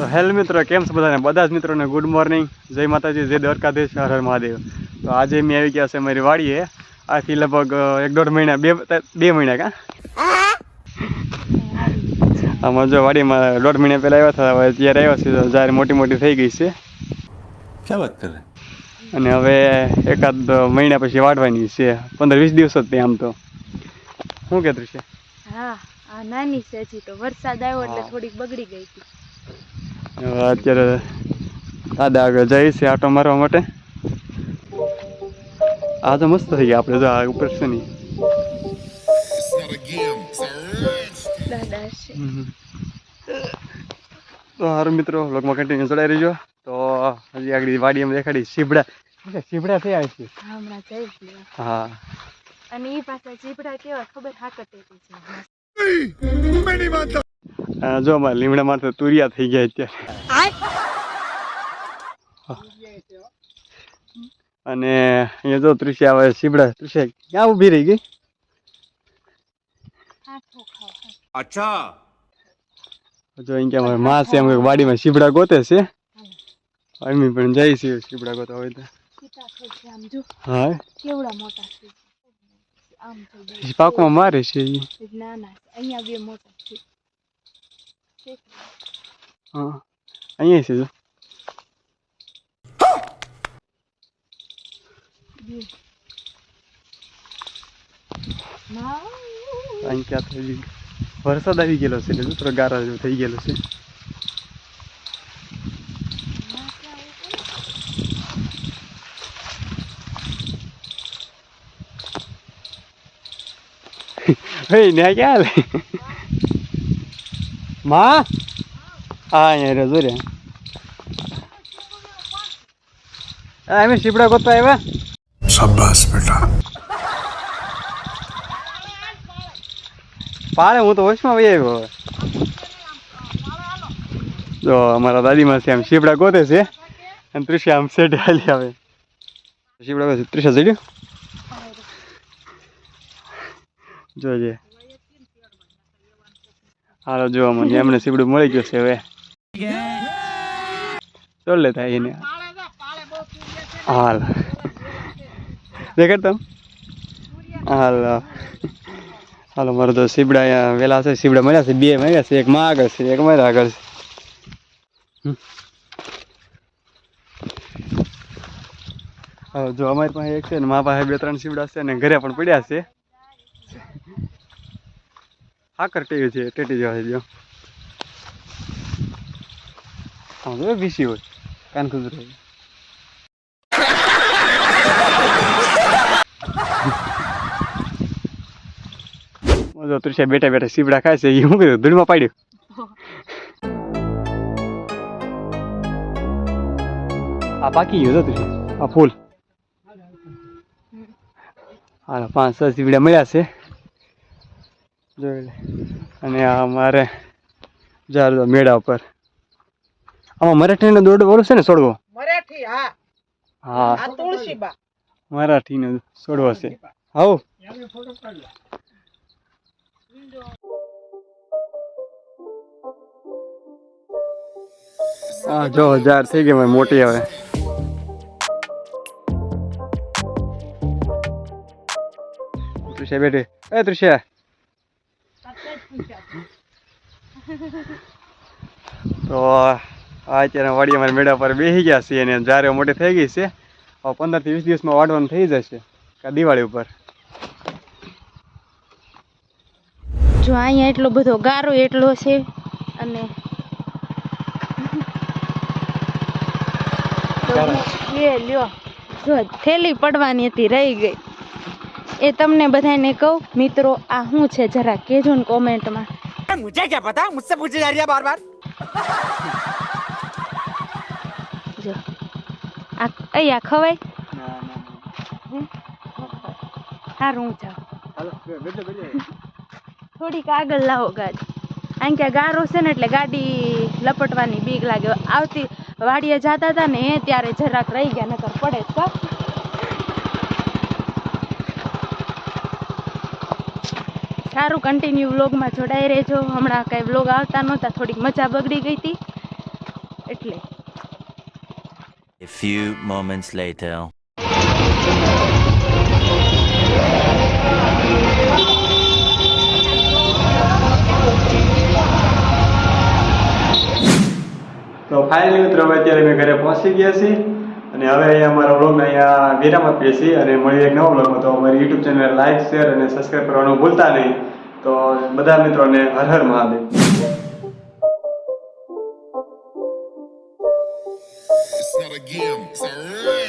તો હેલો મિત્રો, કેમ છો બધાને? બધા જ મિત્રોને ગુડ મોર્નિંગ, જય માતાજી, જય દ્વારકાધીશ, હર હર મહાદેવ. તો આજે મેં આવી ગયા છે મારી વાડીએ. આથી લગભગ 1-1.5 મહિના, બે મહિના કા આમાં જો વાડીમાં 1.5 મહિના પહેલાં આવ્યા હતા. હવે અત્યારે આવ્યા છે જ્યારે મોટી મોટી થઈ ગઈ છે. ક્યાં વાત કરે? અને હવે એકાદ મહિના પછી વાઢવાની છે, 15-20 દિવસ જ ત્યાં. આમ તો શું કહેતું છે? હા, આ નાની છે હજી તો. વરસાદ આવ્યો એટલે થોડીક બગડી ગઈ હતી. અત્યારે દાદા આગળ જાય છે આટો મારવા માટે. આ તો મસ્ત થઈ ગયા આપણે. જો આ ઉપર છે નહીં દાદા છે. તો સારું મિત્રો, લોકમાં કન્ટિન્યુ ચડાવી રહીજો. તો હજી આગળ વાડીમાં દેખાડી સીબડા થયા છે. હમણાં જઈ ગયા. હા, અને એ પાછા ચીપડા કેવા ખબર હાકટેટી છે. જો અમારા લીમડામાં તો તુરિયા થઈ ગયા અત્યારે. અને અહીંયા જો તૃષા આવે સીબડા. તૃષા ક્યાં ઊભી રહી ગઈ? અચ્છા, જો અહીં ક્યાં માં છે, એમ વાડીમાં સીબડા ગોતે છે. અમે પણ જાય છે સીબડા ગોતા હોય તો. હા, કેવડા મોટા છે. આમ થઈ પાકમાં મારે છે. નાના અહીંયા બે મોટા છે. હા, અહીંયા છે. જો અહીં ક્યાં થઈ વરસાદ આવી ગયેલો છે એટલે થોડો ગારા જેવો થઈ ગયેલો છે. હે ને ક્યાં માં? હા, અહીંયા જો રે. અમે સીપડા ગોતવા આવ્યા. શાબાશ બેટા. પાડે, હું તો હોશમાં વહી આવ્યો. હવે જો અમારા દાદીમાં છે આમ સીપડા ગોતે છે, અને તૃષા આમ સેટ હાલી આવે. સીપડા ગોતે. તૃષા જડ્યું જોજે. હાલો જોવા મને એમને સીપડું મળી ગયું છે. હવે ચોર લેતા એને. હાલ દેખાડ તમ. હાલ હાલો, મારો તો સીબડા અહીંયા વેલા છે. સીબડા મળ્યા છે, 2 મળ્યા છે. એક માં આગળ છે, એક મારા આગળ છે. હવે જો અમારી પાસે એક છે ને મા પાસે 2-3 સીબડા છે, અને ઘરે પણ પડ્યા છે. હાકર ટેવી છે, ટેટી જવા છે. જો હા, જો બીસી હોય કાન ખુદરો. જો તૃષા બેઠા બેઠા સીબડા ખાય છે. એ શું કર્યું? ધૂળમાં પાડ્યું. આ પાકી ગયું તો તૃષા. આ ફૂલ. હા, 5-6 સીબડા મળ્યા છે. જોઈ લે. અને આ મારે જાર મેળા ઉપર આમાં મરાઠીનો દોડ બોલું છે ને, છોડવો મરાઠી. હા હા, તુલસીબા મરાઠીનો છોડવો છે. હાઉ હા, જો જાર થઈ ગઈ મોટી. હવે તૃષા બેઠી. એ તૃષા, તો અત્યારે વાડી અમારી મેળા પર બેસી ગયા છીએ, અને જારે મોટી થઈ ગઈ છે. 15-20 દિવસમાં વાઢવાનું થઈ જશે દિવાળી ઉપર. જો અહીંયા એટલો બધો ગારો એટલો છે. અને એ લ્યો, જો થેલી પડવાની હતી, રહી ગઈ. એ તમને બધાને કહું મિત્રો, આ શું છે જરા કહેજો ને કોમેન્ટમાં. मुझे क्या पता, मुझसे पूछे जा रही है बार बार. જો આ અહીંયા ખવાય. સારું, હું જાઉં. થોડીક આગળ લાવો ગાડી. અહીં ક્યાં ગારો છે ને એટલે ગાડી લપટવાની બીક લાગે. આવતી વાડીએ જતા હતા ને ત્યારે જરાક રહી ગયા, નકર પડે જ. સારું, કન્ટિન્યુ વ્લોગમાં જોડાઈ રહેજો. હમણાં કાંઈ વ્લોગ આવતા નહોતા, થોડીક મજા બગડી ગઈ હતી. એટલે. A few moments later. તો ફાઇનલી મિત્રો હવે અત્યારે અમે ઘરે પહોંચી ગયા છીએ અને હવે અહીંયા અમારા વ્લોગને અહીંયા વિરામ આપીએ છીએ અને મળીએ એક નવો વ્લોગમાં. તો અમારી યુટ્યુબ ચેનલ લાઈક શેર અને સબસ્ક્રાઈબ કરવાનું ભૂલતા નહીં. તો બધા મિત્રોને Har Har Mahadev. It's not a game, it's a